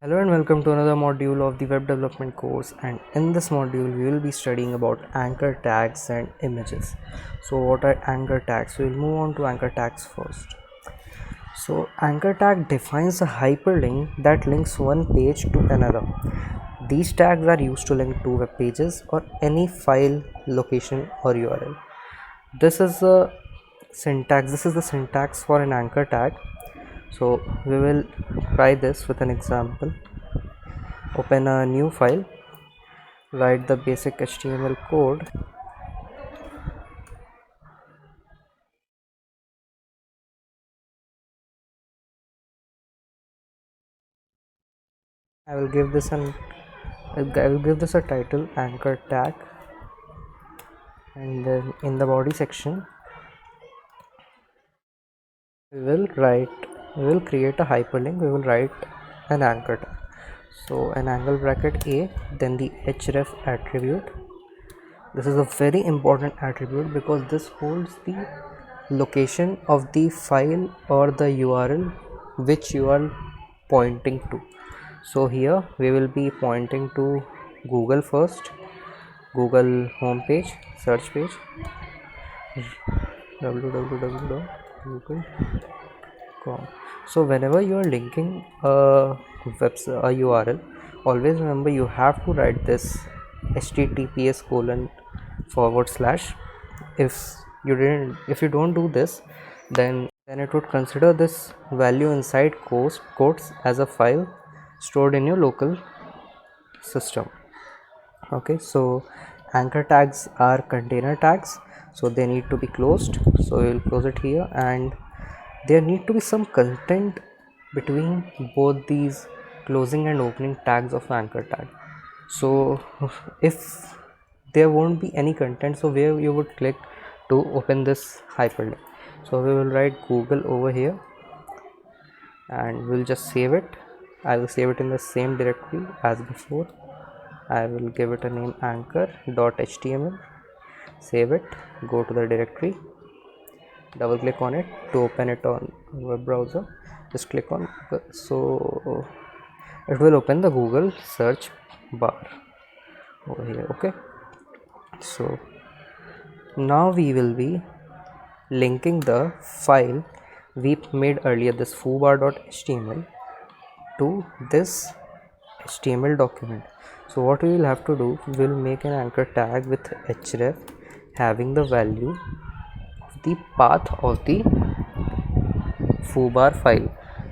Hello and welcome to another module of the web development course, and in this module we will be studying about anchor tags and images. So what are anchor tags? We'll move on to anchor tags first. So anchor tag defines a hyperlink that links one page to another. These tags are used to link two web pages or any file, location or URL. This is the syntax for an anchor tag. So we will try this with an example. Open a new file, write the basic HTML code. I will give this a title, anchor tag, and then in the body section we will create a hyperlink. We will write an anchor tag. So an angle bracket A, then the href attribute. This is a very important attribute because this holds the location of the file or the URL which you are pointing to. So here we will be pointing to Google first, Google homepage, search page, www.google.com. So whenever you are linking a URL, always remember you have to write this https:// if you don't do this, then it would consider this value inside quotes as a file stored in your local system. Okay, so anchor tags are container tags, so they need to be closed. So we will close it here, and there need to be some content between both these closing and opening tags of anchor tag. So if there won't be any content, so where you would click to open this hyperlink? So we will write Google over here and we'll just save it. I will save it in the same directory as before. I will give it a name, anchor.html. Save it, go to the directory, double click on it to open it on web browser. Just click on Google. So it will open the Google search bar over here. Okay, so now we will be linking the file we made earlier, this foobar.html, to this HTML document. So what we will have to do, we will make an anchor tag with href having the value of the path of the foobar file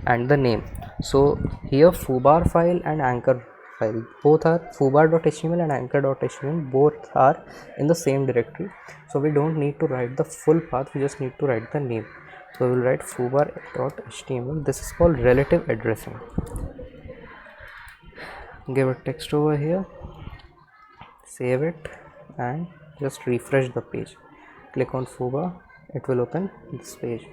and the name. So here foobar file and anchor file both are, foobar.html and anchor.html both are in the same directory. So we don't need to write the full path, we just need to write the name. So we will write foobar.html. This is called relative addressing. Give a text over here, save it, and just refresh the page. Click on foobar, it will open this page,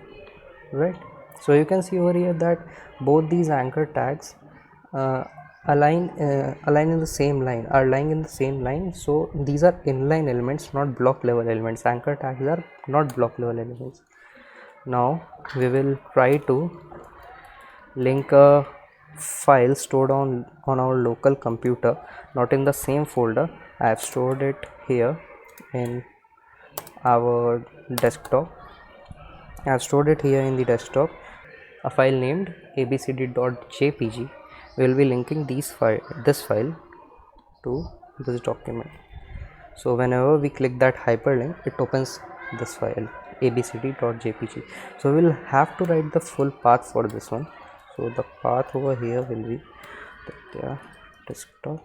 right? So you can see over here that both these anchor tags align in the same line, are lying in the same line. So these are inline elements, not block level elements. Anchor tags are not block level elements. Now we will try to link a file stored on our local computer, not in the same folder. I have stored it here in our desktop. I have stored it here in the desktop, a file named abcd.jpg. We will be linking this file to this document. So whenever we click that hyperlink, it opens this file abcd.jpg. So we'll have to write the full path for this one. So the path over here will be desktop.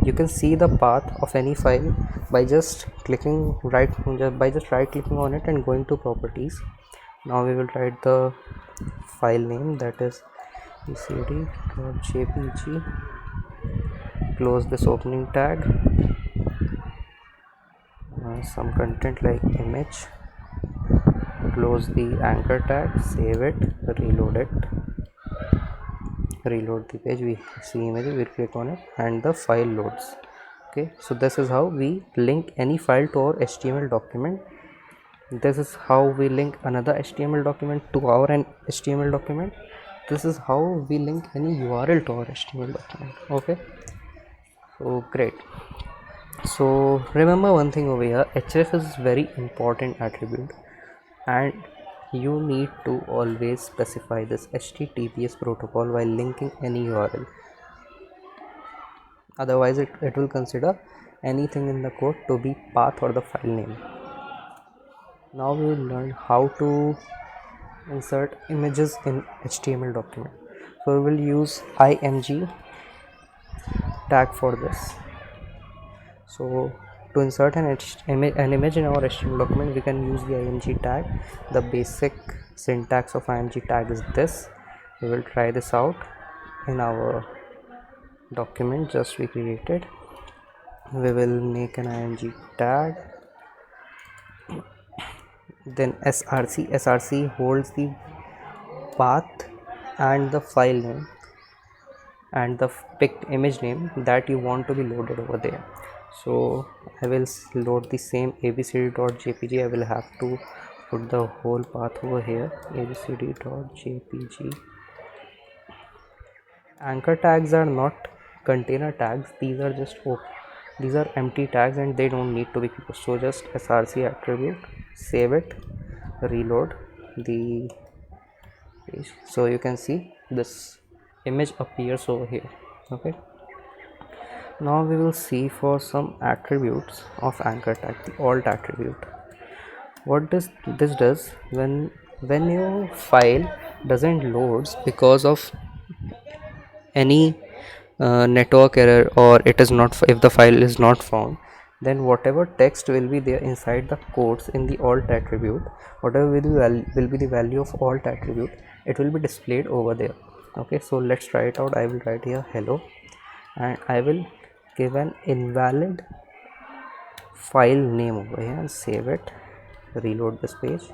You can see the path of any file by just right clicking on it and going to properties. Now we will write the file name, that is abcd.jpg. Close this opening tag, some content like image, close the anchor tag, save it, reload the page. We see image, we click on it and the file loads. Okay, so this is how we link any file to our HTML document. This is how we link another HTML document to our HTML document. this is how we link any URL to our HTML document. Okay, so great. So remember one thing over here, href is very important attribute, and you need to always specify this HTTPS protocol while linking any URL. Otherwise it will consider anything in the code to be path or the file name. Now we will learn how to insert images in HTML document. So we will use img tag for this. So to insert an image in our HTML document, we can use the img tag. The basic syntax of img tag is this. We will try this out in our document just we created. We will make an img tag, then src holds the path and the file name and the picked image name that you want to be loaded over there. So I will load the same abcd.jpg. I will have to put the whole path over here, abcd.jpg. Anchor tags are not container tags, these are just these are empty tags and they don't need to be closed. So just src attribute, save it, reload the page, so you can see this image appears over here. Okay, now we will see for some attributes of anchor tag, the alt attribute. What this does, when your file doesn't loads because of any network error, or it is not, if the file is not found, then whatever text will be there inside the quotes in the alt attribute, whatever will be the value of alt attribute, it will be displayed over there. Okay, so let's try it out. I will write here hello and I will give an invalid file name over here and save it, reload this page.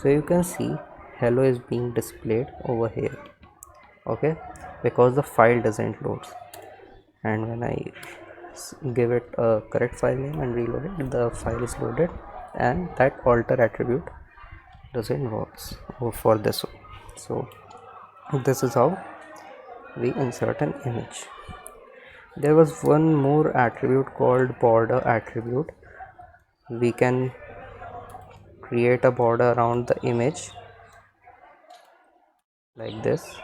So you can see hello is being displayed over here. Okay, because the file doesn't load, and when I give it a correct file name and reload it, the file is loaded and that alter attribute doesn't work for this one. So this is how we insert an image. There was one more attribute called border attribute. We can create a border around the image like this,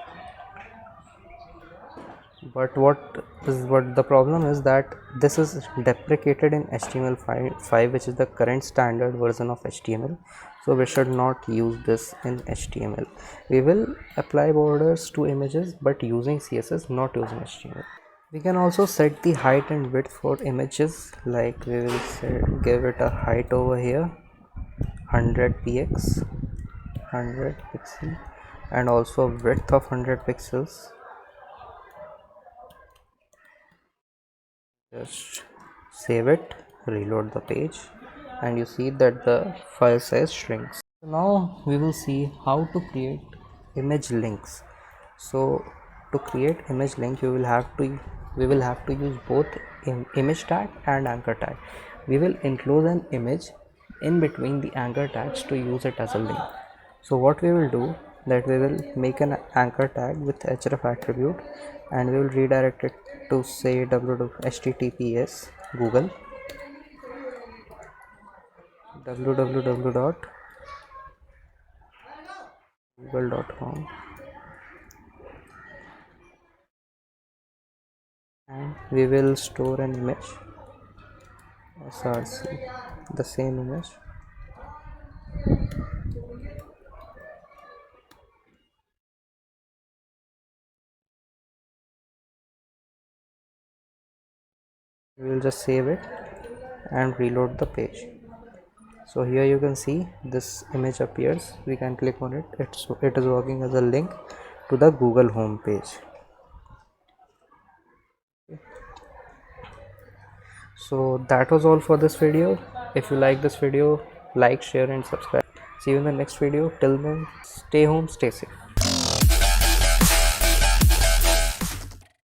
but what the problem is that this is deprecated in HTML5, which is the current standard version of HTML. So we should not use this in HTML. We will apply borders to images but using CSS, not using HTML. We can also set the height and width for images, like we will give it a height over here 100 px, 100 pixel, and also width of 100 pixels. Just save it, reload the page, and you see that the file size shrinks. Now we will see how to create image links. So to create image link, we will have to use both image tag and anchor tag. We will enclose an image in between the anchor tags to use it as a link. So what we will do, that we will make an anchor tag with href attribute and we will redirect it to say https www.google.com, and we will store an image src, the same image. We will just save it and reload the page. So here you can see this image appears. We can click on it. It is working as a link to the Google home page. So that was all for this video. If you like this video, like, share and subscribe. See you in the next video. Till then, stay home, stay safe.